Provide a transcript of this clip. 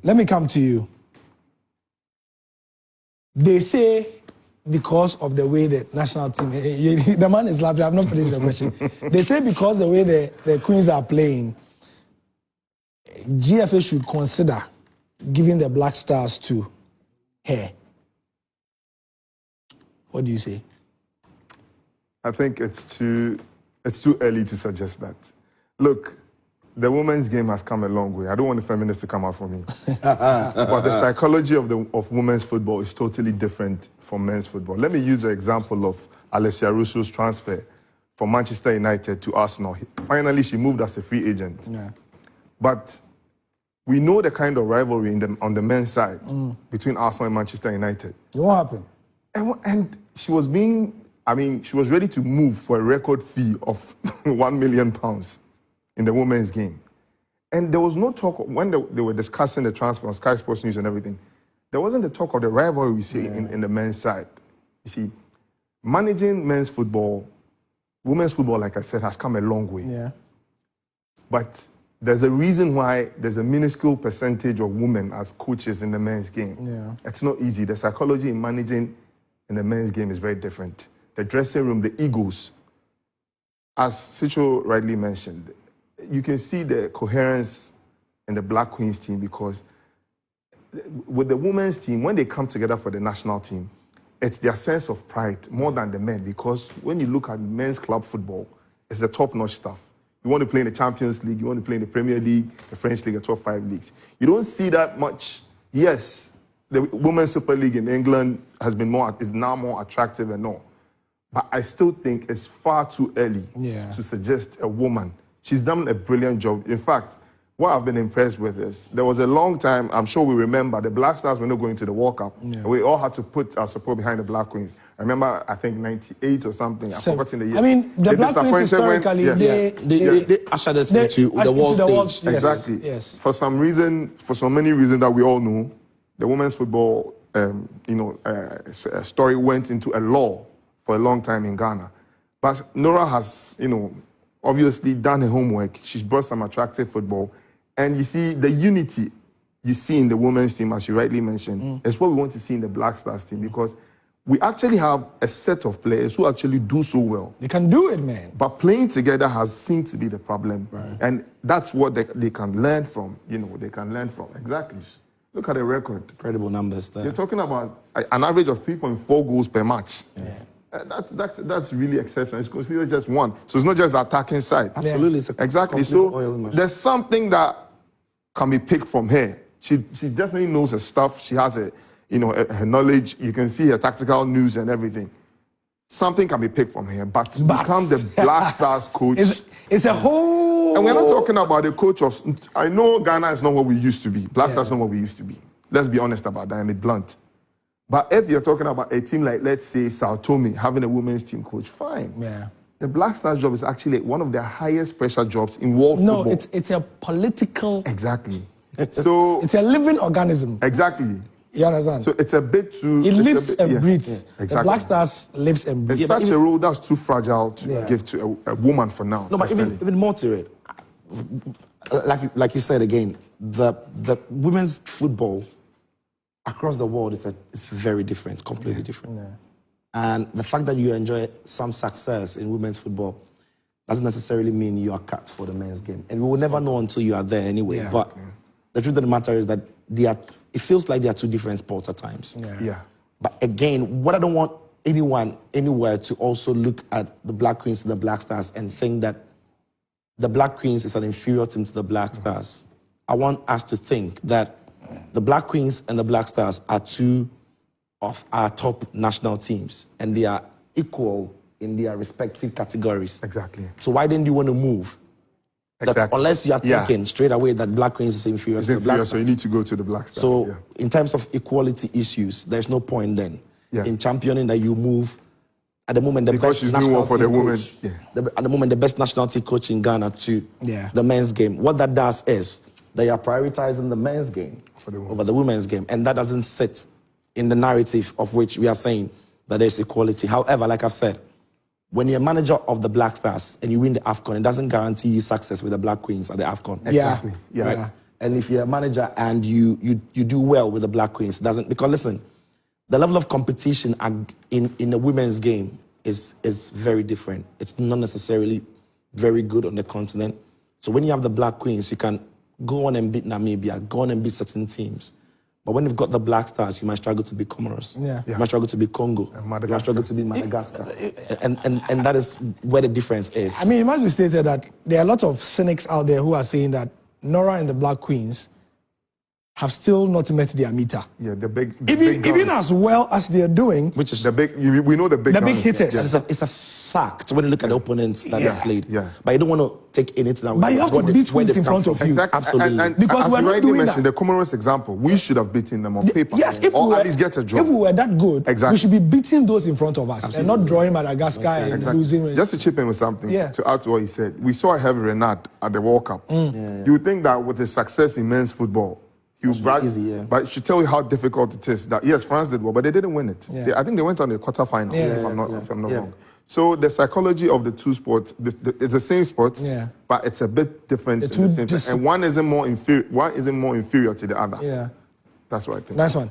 let me come to you. They say because of the way the national team, the man is laughing, I've not finished the question. They say because the way the Queens are playing, GFA should consider giving the Black Stars to her. What do you say? I think it's too early to suggest that. Look, the women's game has come a long way. I don't want the feminists to come out for me. But the psychology of women's football is totally different from men's football. Let me use the example of Alessia Russo's transfer from Manchester United to Arsenal. Finally, she moved as a free agent. Yeah. But we know the kind of rivalry on the men's side between Arsenal and Manchester United. What happened? And she was she was ready to move for a record fee of £1 million in the women's game. And there was no talk, when they were discussing the transfer on Sky Sports News and everything, there wasn't the talk of the rivalry we see in the men's side. You see, managing men's football, women's football, like I said, has come a long way. Yeah. But there's a reason why there's a minuscule percentage of women as coaches in the men's game. Yeah. It's not easy. The psychology in managing in the men's game is very different. The dressing room, the egos. As Sicho rightly mentioned, you can see the coherence in the Black Queens team because with the women's team, when they come together for the national team, it's their sense of pride more than the men because when you look at men's club football, it's the top-notch stuff. You want to play in the Champions League, you want to play in the Premier League, the French League, the top 5 leagues. You don't see that much. Yes, the Women's Super League in England is now more attractive and all. But I still think it's far too early to suggest a woman. She's done a brilliant job. In fact, what I've been impressed with is there was a long time, I'm sure we remember, the Black Stars were not going to the World Cup. Yeah. We all had to put our support behind the Black Queens. I remember, I think, 98 or something. I've forgotten the year. I mean, the Black Queens historically, they ushered us into the world stage. Exactly. Yes. For so many reasons that we all know, the women's football story went into a law for a long time in Ghana. But Nora has, obviously done her homework. She's brought some attractive football. And you see, the unity you see in the women's team, as you rightly mentioned, is what we want to see in the Black Stars team because we actually have a set of players who actually do so well. They can do it, man. But playing together has seemed to be the problem. Right. And that's what they can learn from, they can learn from. Exactly. Look at the record. Incredible numbers there. You're talking about an average of 3.4 goals per match. Yeah. That's really exceptional. It's considered just one. So it's not just the attacking side. Absolutely. Exactly. So there's something that can be picked from her. She definitely knows her stuff. She has her knowledge. You can see her tactical news and everything. Something can be picked from her. But to become the Black Stars coach... It's a whole... And we're not talking about the coach of... I know Ghana is not what we used to be. Black Stars is not what we used to be. Let's be honest about that and be blunt. But if you're talking about a team like, let's say, Sao Tome, having a women's team coach, fine. Yeah. The Black Stars job is actually one of the highest pressure jobs in world football. No, it's a political... Exactly. So it's a living organism. Exactly. You understand? So it's a bit too... It lives and breathes. Yeah, exactly. The Black Stars lives and breathes. It's such a role that's too fragile to give to a woman for now. No, but even more to it, like you said again, the women's football across the world is very different, completely different. Yeah. And the fact that you enjoy some success in women's football doesn't necessarily mean you are cut for the men's game. And we will never know until you are there anyway. Yeah, but the truth of the matter is that it feels like they are two different sports at times. Yeah. But again, what I don't want anyone anywhere to also look at the Black Queens and the Black Stars and think that the Black Queens is an inferior team to the Black Stars. I want us to think that the Black Queens and the Black Stars are two of our top national teams, and they are equal in their respective categories. Exactly. So why didn't you want to move? Exactly. Unless you are thinking straight away that Black Queens is inferior to the Black Stars. So you need to go to the Black Stars. So in terms of equality issues, there's no point then in championing that you move. At the moment, the best national team coach, at the moment, the best national team coach in Ghana to the men's game. What that does is they are prioritizing the men's game over the women's game, and that doesn't sit in the narrative of which we are saying that there's equality. However, like I've said, when you're a manager of the Black Stars and you win the AFCON, it doesn't guarantee you success with the Black Queens at the AFCON. Exactly. Yeah. Right? And if you're a manager and you do well with the Black Queens, doesn't, because listen, the level of competition in the women's game is very different. It's not necessarily very good on the continent. So when you have the Black Queens, you can go on and beat Namibia, go on and beat certain teams. But when you've got the Black Stars, you might struggle to beat Comoros. Yeah. You might struggle to beat Congo. You might struggle to beat Madagascar. And that is where the difference is. I mean, it must be stated that there are a lot of cynics out there who are saying that Nora and the Black Queens have still not met their meter. Yeah, the big Even as well as they're doing. Which is the big, we know the big guns. hitters. Yeah. It's a fact when you look at the opponents that they played. Yeah. But you don't want to take anything away. But you have to beat queens in front of you. Exactly. Absolutely. And Because as we're you not rightly doing mentioned, that. the Comoros example, we should have beaten them on paper. Yes, or at least get a draw. If we were that good, Exactly. we should be beating those in front of us and not drawing Madagascar and Exactly. losing. Just to chip in with something, Yeah. to add to what he said, we saw a heavy Renat at the World Cup. You would think that with his success in men's football, he would brag, easy, yeah. but it should tell you how difficult it is. That yes, France did well, but they didn't win it. Yeah. I think they went on the quarterfinal, if I'm not Yeah. wrong. So the psychology of the two sports, it's the same sport, but it's a bit different. In the same and one isn't more inferior to the other. Yeah, That's what I think. nice one.